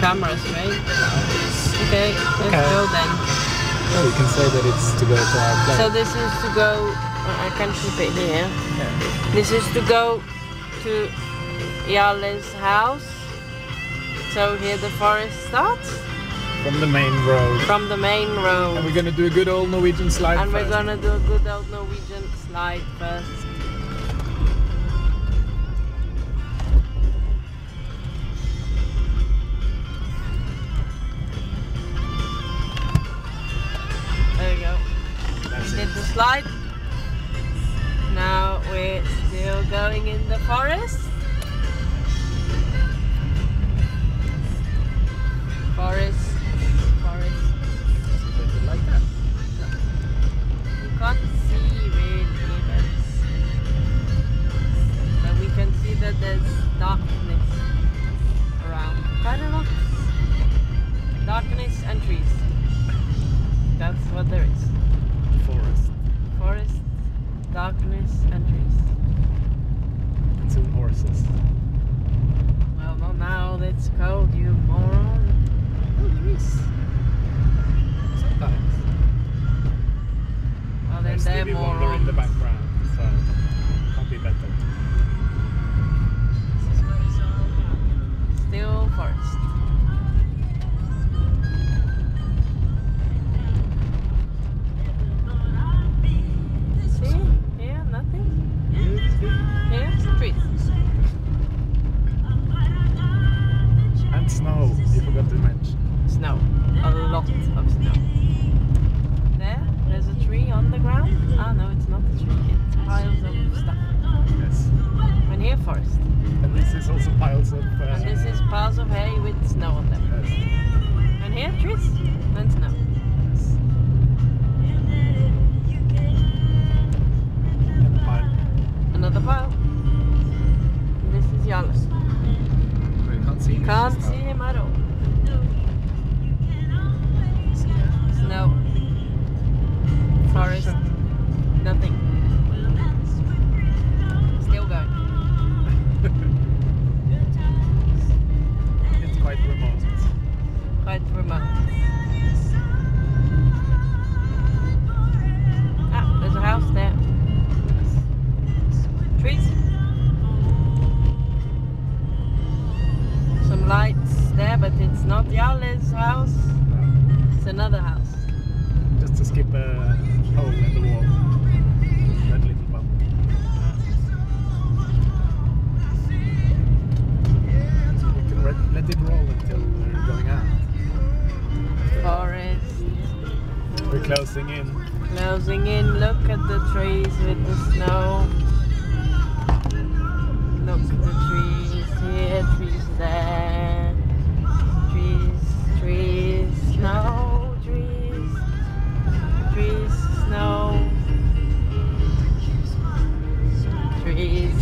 cameras, right? Okay, let's go then. Oh, you can say that it's to go to our place. So this is to go, I can keep it here. Yeah. This is to go to Jarle's house. So here the forest starts. From the main road. From the main road. And we're gonna do a good old Norwegian slide And first. we're gonna do a good old Norwegian slide first. There we go. That's We it. did the slide. Now we're still going in the forest. Forest. Like that. You can't see really, but we can see that there's darkness around. Quite a lot. Darkness and trees. That's what there is. Forest. Forest, darkness and trees. And some horses. Well, not now, it's cold, you moron. Oh, there is. Sometimes. Well, then There's they're Stevie Wonder in the morons. background, so can't be better. Still forest. See? Here, nothing. Here, trees. And snow, you forgot to mention. Snow. A lot of snow. There's a tree on the ground. Ah, no, it's not a tree. It's piles of stuff. Yes. And here, forest. And this is also piles of... And this is piles of hay with snow on them. Yes. And here, trees and snow. And a pile. Another pile. And this is Jarle. You can't see him. Can't see him at all. Snow. Forest. Nothing. Still going. It's quite remote. Quite remote. Ah, there's a house there. Trees. Some lights there, but it's not Jarle's house. It's another house. Just to skip a hole in the wall. That little bump. You can let it roll until we're going out. Forest. We're closing in. Closing in, look at the trees with the snow. Look at the trees here, trees there. Trees, snow, trees, snow. Trees.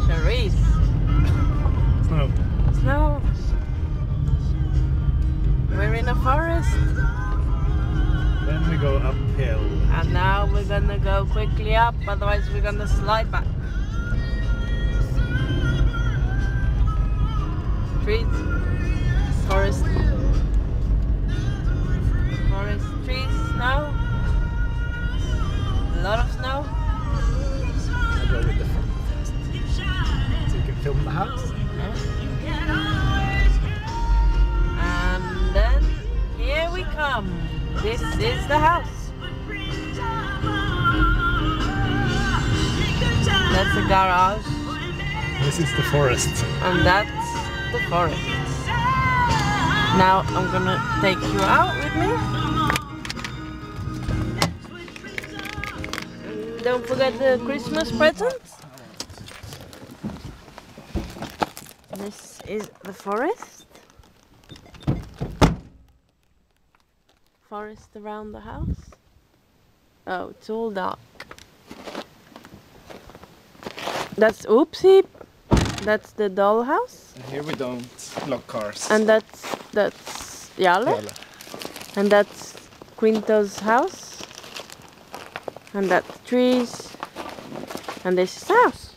Trees. Snow. Snow. We're in a forest. Then we go uphill. And now we're gonna go quickly up, otherwise we're gonna slide back. Trees, forest, trees, snow, a lot of snow. I go with the front first. So you can film the house. And then here we come. This is the house. That's the garage. This is the forest. And that's the forest. Now I'm gonna take you out with me. And don't forget the Christmas presents. This is the forest. Forest around the house. Oh, it's all dark. That's oopsie. That's the dollhouse. And here we don't lock cars. And that's Jarle. And that's Quinto's house. And that's trees. And this is the house.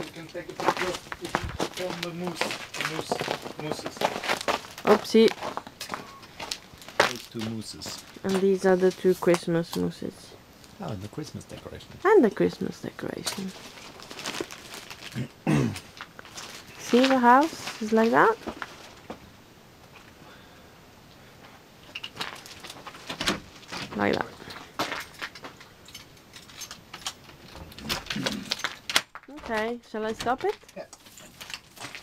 You can take a picture. Film the mooses. Oopsie. Those two mooses. And these are the two Christmas mooses. Oh, and the Christmas decoration. And the Christmas decoration. See, the house is like that. Like that. Okay, shall I stop it? Yeah.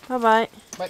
Bye bye. Bye.